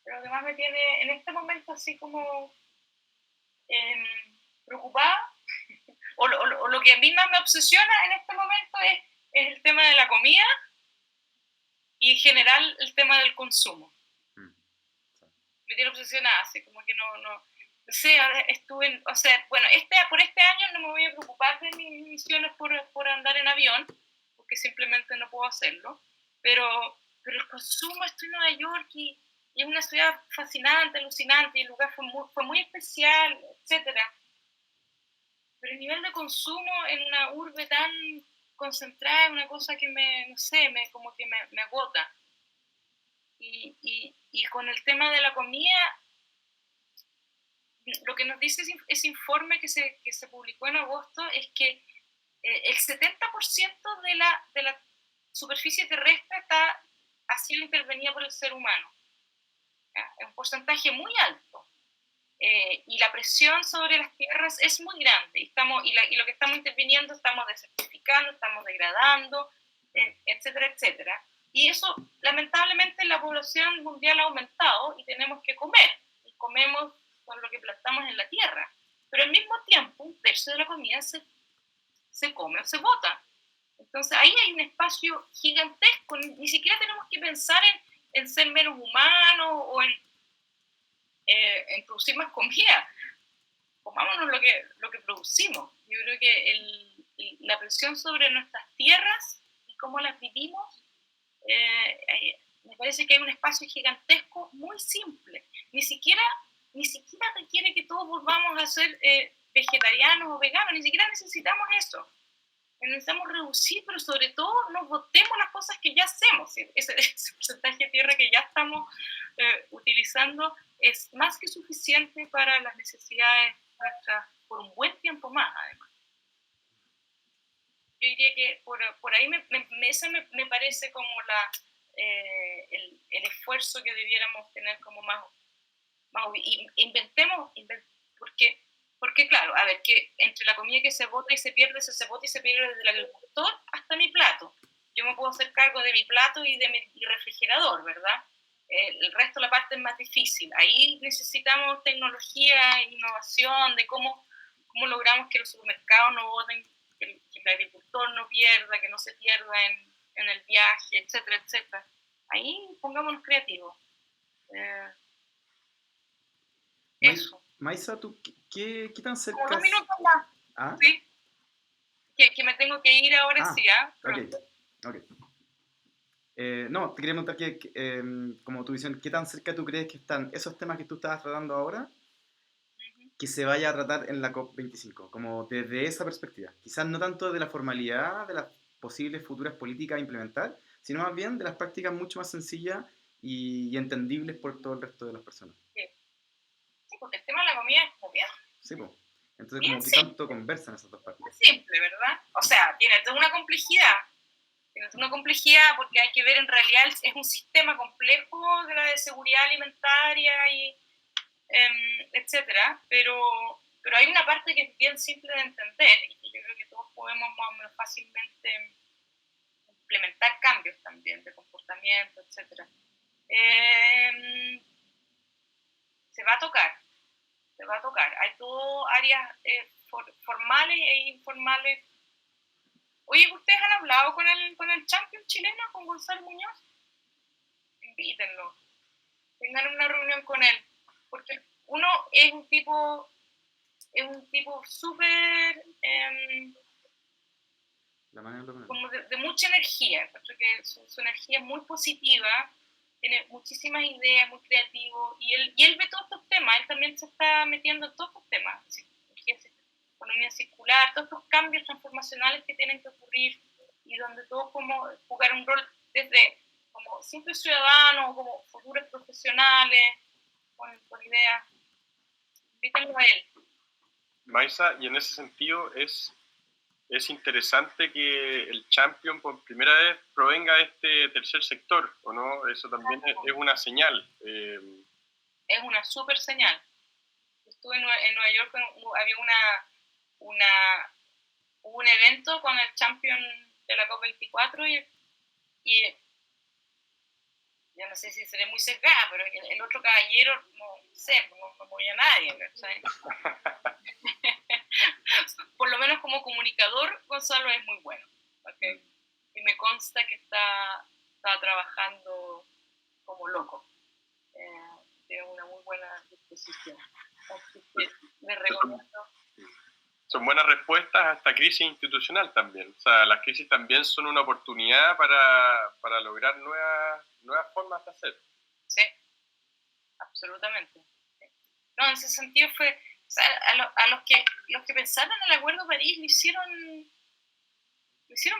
Pero lo que más me tiene en este momento así como preocupada, o lo que a mí más me obsesiona en este momento es el tema de la comida y en general el tema del consumo. Me tiene obsesionada, así como que no sé, ahora estuve, o sea, bueno, por este año no me voy a preocupar de mis misiones por andar en avión, porque simplemente no puedo hacerlo, pero el consumo, estoy en Nueva York y es una ciudad fascinante, alucinante, y el lugar fue muy especial, etcétera. Pero el nivel de consumo en una urbe tan concentrada es una cosa que como que me agota. Y con el tema de la comida, lo que nos dice ese informe que se publicó en agosto es que el 70% de la superficie terrestre ha sido intervenida por el ser humano. ¿Ya? Es un porcentaje muy alto. Y la presión sobre las tierras es muy grande. Y lo que estamos interviniendo, estamos desertificando, estamos degradando, etcétera, etcétera. Y eso, lamentablemente, la población mundial ha aumentado y tenemos que comer. Y comemos con lo que plantamos en la tierra. Pero al mismo tiempo, un tercio de la comida se come o se bota. Entonces ahí hay un espacio gigantesco. Ni siquiera tenemos que pensar en ser menos humanos o en producir más comida. Comámonos lo que producimos. Yo creo que la presión sobre nuestras tierras y cómo las vivimos, me parece que hay un espacio gigantesco muy simple. Ni siquiera requiere que todos volvamos a ser vegetarianos o veganos, ni siquiera necesitamos eso. Necesitamos reducir, pero sobre todo nos botemos las cosas que ya hacemos. Ese porcentaje de tierra que ya estamos utilizando es más que suficiente para las necesidades nuestras por un buen tiempo más, además. Yo diría que por ahí ese me parece como el esfuerzo que debiéramos tener como más inventemos, porque claro, a ver, que entre la comida que se bota y se pierde, se bota y se pierde desde el agricultor hasta mi plato. Yo me puedo hacer cargo de mi plato y de mi refrigerador, ¿verdad? El resto de la parte es más difícil. Ahí necesitamos tecnología, innovación, de cómo logramos que los supermercados no boten, que el agricultor no pierda, que no se pierda en el viaje, etcétera, etcétera. Ahí pongámonos creativos. Eso. Maisa, ¿tú qué tan cerca? Como 2 minutos más. ¿Ah? Sí. Que me tengo que ir ahora, sí, ¿ah? Ok. No, te quería preguntar como tu visión, ¿qué tan cerca tú crees que están esos temas que tú estabas tratando ahora, que se vaya a tratar en la COP25? Como desde esa perspectiva. Quizás no tanto de la formalidad, de las posibles futuras políticas a implementar, sino más bien de las prácticas mucho más sencillas y entendibles por todo el resto de las personas. Sí, porque el tema de la comida es como bien. Sí, pues. Entonces, bien como que simple. tanto conversan esas dos partes. Muy simple, ¿verdad? O sea, tiene toda una complejidad. Porque hay que ver, en realidad es un sistema complejo de seguridad alimentaria y etcétera, pero hay una parte que es bien simple de entender y que yo creo que todos podemos más o menos fácilmente implementar cambios también de comportamiento, etcétera. Se va a tocar. Hay todo áreas formales e informales. Oye, ¿ustedes han hablado con el champion chileno, con Gonzalo Muñoz? Invítenlo. Tengan una reunión con él. Porque uno es un tipo súper como de mucha energía. Porque su energía es muy positiva, tiene muchísimas ideas, muy creativo, y él ve todos estos temas. Él también se está metiendo en todos estos temas, economía circular, todos estos cambios transformacionales que tienen que ocurrir y donde todos como jugar un rol desde como simples ciudadanos, como futuros profesionales, con ideas. Invítenlo a él. Maisa, y en ese sentido es interesante que el champion por primera vez provenga de este tercer sector, ¿o no? Eso también es una señal. Es una súper señal. Estuve en Nueva York, había hubo un evento con el champion de la COP24 y ya no sé si seré muy sesgada, pero el otro caballero, no sé, no voy a nadie, ¿cachai? Por lo menos como comunicador, Gonzalo es muy bueno, ¿okay? Y me consta que está trabajando como loco. Tiene una muy buena disposición. Así que le recomiendo. Son buenas respuestas a esta crisis institucional también. O sea, las crisis también son una oportunidad para lograr nuevas formas de hacer. Sí, absolutamente. Sí. No, en ese sentido fue, o sea, a los que pensaron en el Acuerdo de París lo hicieron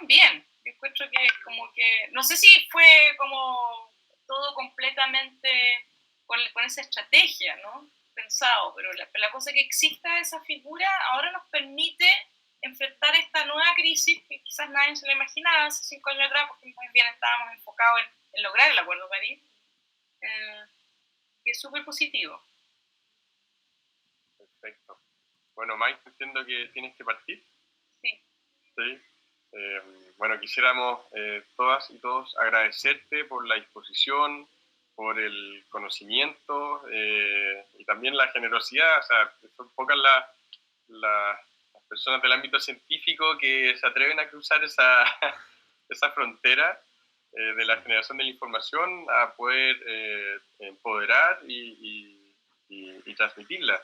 bien. Yo encuentro que como que, no sé si fue como todo completamente con esa estrategia, ¿no? Pensado, pero la cosa que exista esa figura ahora nos permite enfrentar esta nueva crisis que quizás nadie se la imaginaba hace 5 años atrás, porque más bien estábamos enfocados en lograr el Acuerdo de París, que es súper positivo. Perfecto. Bueno, Mike, entiendo que tienes que partir. Sí. Sí. Bueno, quisiéramos todas y todos agradecerte por la disposición, por el conocimiento y también la generosidad. O sea, son pocas las personas del ámbito científico que se atreven a cruzar esa frontera de la generación de la información a poder empoderar y transmitirla.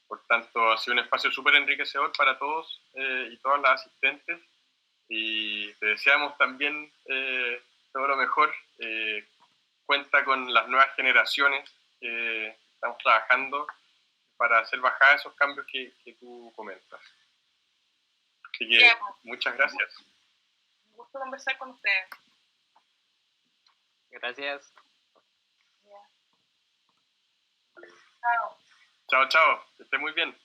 Por tanto, ha sido un espacio súper enriquecedor para todos y todas las asistentes. Y te deseamos también todo lo mejor. Cuenta con las nuevas generaciones que estamos trabajando para hacer bajar esos cambios que tú comentas. Así que muchas gracias. Un gusto conversar con ustedes. Gracias. Chao. Chao, chao. Que esté muy bien.